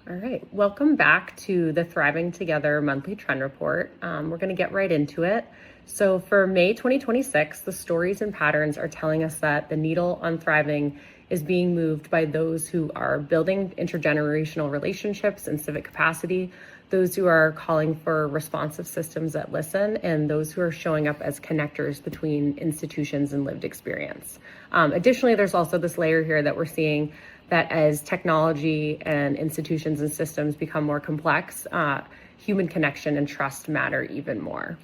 All right, welcome back to the Thriving Together monthly trend report. We're going to get right into it. So for May 2026, the stories and patterns are telling us that the needle on thriving is being moved by those who are building intergenerational relationships and civic capacity, those who are calling for responsive systems that listen, and those who are showing up as connectors between institutions and lived experience. Additionally, there's also this layer here that we're seeing that as technology and institutions and systems become more complex, human connection and trust matter even more.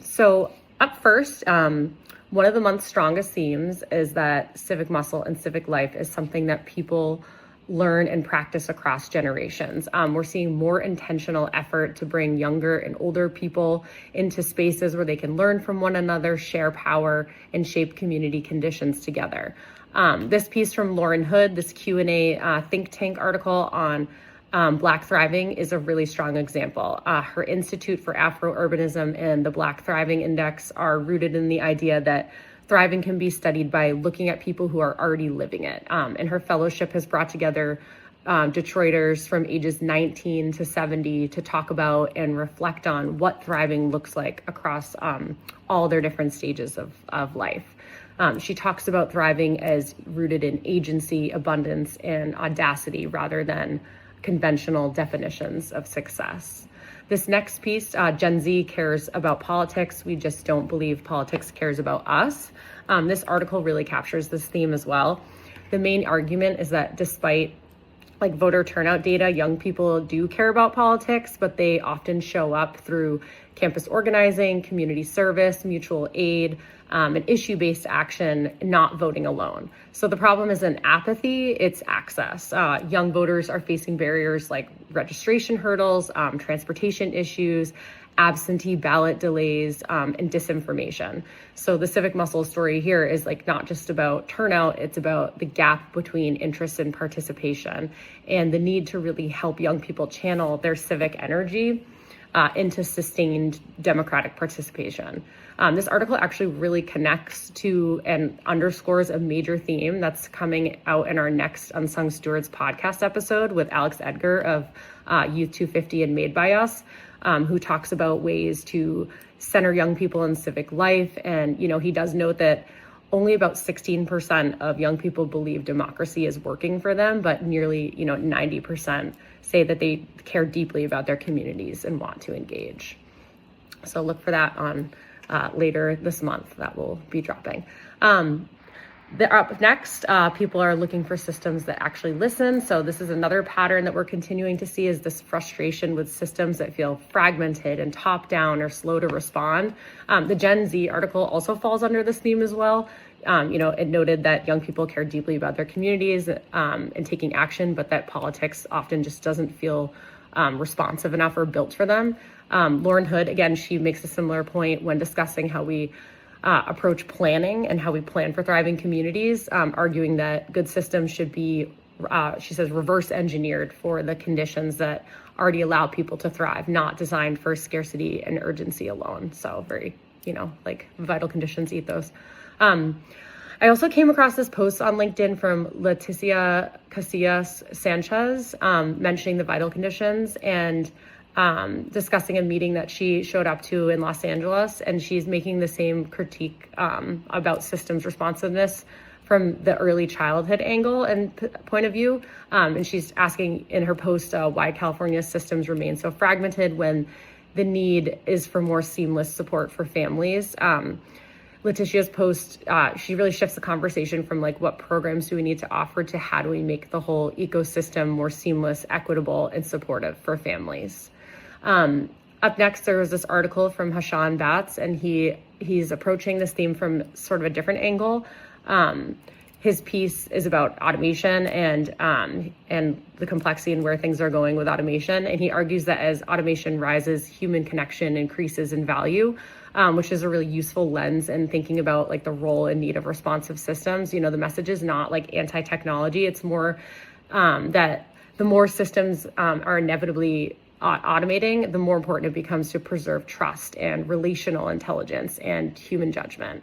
So up first, one of the month's strongest themes is that civic muscle and civic life is something that people learn and practice across generations. We're seeing more intentional effort to bring younger and older people into spaces where they can learn from one another, share power, and shape community conditions together. This piece from Lauren Hood, this Q&A think tank article on Black Thriving is a really strong example. Her Institute for Afro-Urbanism and the Black Thriving Index are rooted in the idea that thriving can be studied by looking at people who are already living it. And her fellowship has brought together Detroiters from ages 19 to 70 to talk about and reflect on what thriving looks like across all their different stages of life. She talks about thriving as rooted in agency, abundance, and audacity rather than conventional definitions of success. This next piece, Gen Z cares about politics. We just don't believe politics cares about us. This article really captures this theme as well. The main argument is that despite voter turnout data, young people do care about politics, but they often show up through campus organizing, community service, mutual aid, and issue-based action, not voting alone. So the problem isn't apathy, it's access. Young voters are facing barriers like registration hurdles, transportation issues, absentee ballot delays, and disinformation. So the civic muscle story here is not just about turnout, it's about the gap between interest and participation and the need to really help young people channel their civic energy into sustained democratic participation. This article actually really connects to and underscores a major theme that's coming out in our next Unsung Stewards podcast episode with Alex Edgar of Youth 250 and Made by Us, who talks about ways to center young people in civic life. And, he does note that only about 16% of young people believe democracy is working for them, but nearly, 90% say that they care deeply about their communities and want to engage. So look for that on later this month. That will be dropping. Up next, people are looking for systems that actually listen. So this is another pattern that we're continuing to see, is this frustration with systems that feel fragmented and top down or slow to respond. The Gen Z article also falls under this theme as well. It noted that young people care deeply about their communities and taking action, but that politics often just doesn't feel responsive enough or built for them. Lauren Hood, again, she makes a similar point when discussing how we approach planning and how we plan for thriving communities, arguing that good systems should be, she says, reverse engineered for the conditions that already allow people to thrive, not designed for scarcity and urgency alone. So very, vital conditions ethos. I also came across this post on LinkedIn from Leticia Casillas Sanchez mentioning the vital conditions and discussing a meeting that she showed up to in Los Angeles, and she's making the same critique about systems responsiveness from the early childhood angle and point of view. And she's asking in her post why California's systems remain so fragmented when the need is for more seamless support for families. Leticia's post, she really shifts the conversation from what programs do we need to offer to how do we make the whole ecosystem more seamless, equitable, and supportive for families. Up next, there was this article from Hashan Batts, and he's approaching this theme from sort of a different angle. His piece is about automation and the complexity and where things are going with automation. And he argues that as automation rises, human connection increases in value, which is a really useful lens in thinking about the role and need of responsive systems. The message is not anti-technology. It's more that the more systems are inevitably automating, the more important it becomes to preserve trust and relational intelligence and human judgment.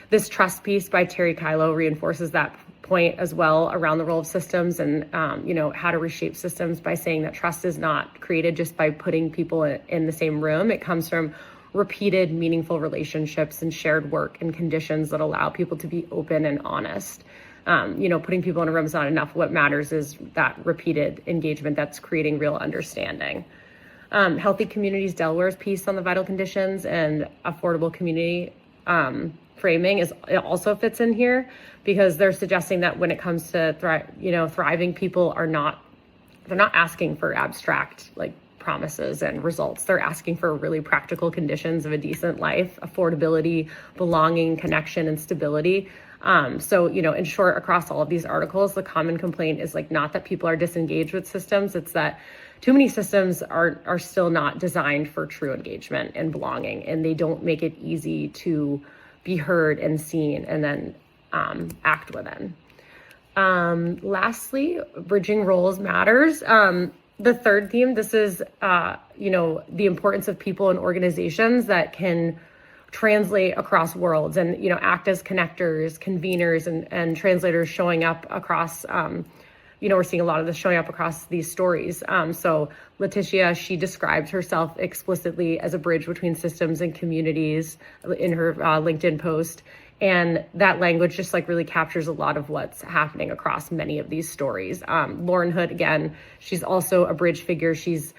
This trust piece by Terry Kylo reinforces that point as well around the role of systems and, how to reshape systems by saying that trust is not created just by putting people in the same room. It comes from repeated, meaningful relationships and shared work and conditions that allow people to be open and honest. Putting people in a room is not enough. What matters is that repeated engagement that's creating real understanding. Healthy Communities Delaware's piece on the vital conditions and affordable community framing it also fits in here, because they're suggesting that when it comes to thriving, people they're not asking for abstract promises and results. They're asking for really practical conditions of a decent life, affordability, belonging, connection, and stability. In short, across all of these articles, the common complaint is not that people are disengaged with systems, it's that too many systems are still not designed for true engagement and belonging, and they don't make it easy to be heard and seen and then act within. Lastly, bridging roles matters. The third theme, this is, the importance of people and organizations that can translate across worlds and, act as connectors, conveners, and translators showing up across, we're seeing a lot of this showing up across these stories. So Letitia, she describes herself explicitly as a bridge between systems and communities in her LinkedIn post. And that language just really captures a lot of what's happening across many of these stories. Lauren Hood, again, she's also a bridge figure. She's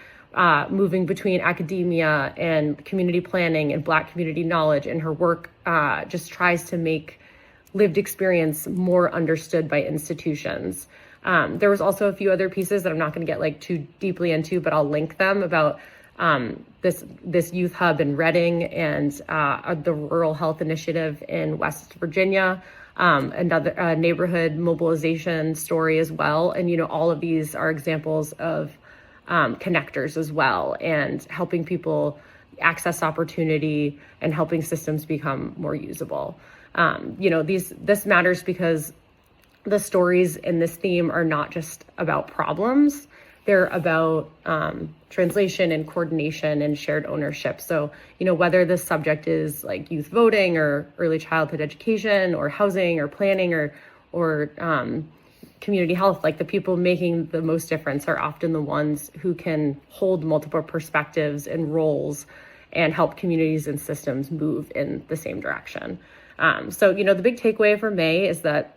moving between academia and community planning and Black community knowledge, and her work just tries to make lived experience more understood by institutions. There was also a few other pieces that I'm not going to get too deeply into, but I'll link them about this youth hub in Reading and the Rural Health Initiative in West Virginia, another neighborhood mobilization story as well. And, all of these are examples of connectors as well, and helping people access opportunity and helping systems become more usable. This matters because the stories in this theme are not just about problems. They're about translation and coordination and shared ownership. So, whether this subject is youth voting or early childhood education or housing or planning or community health, the people making the most difference are often the ones who can hold multiple perspectives and roles and help communities and systems move in the same direction. The big takeaway for May is that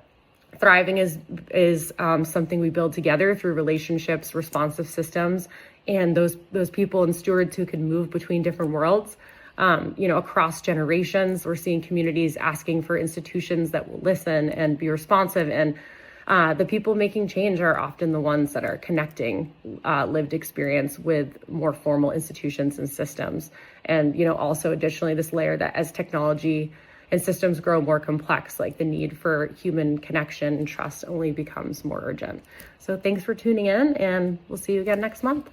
thriving is something we build together through relationships, responsive systems, and those people and stewards who can move between different worlds. Across generations, we're seeing communities asking for institutions that will listen and be responsive, and the people making change are often the ones that are connecting lived experience with more formal institutions and systems. And, also additionally, this layer that as technology and systems grow more complex, the need for human connection and trust only becomes more urgent. So thanks for tuning in, and we'll see you again next month.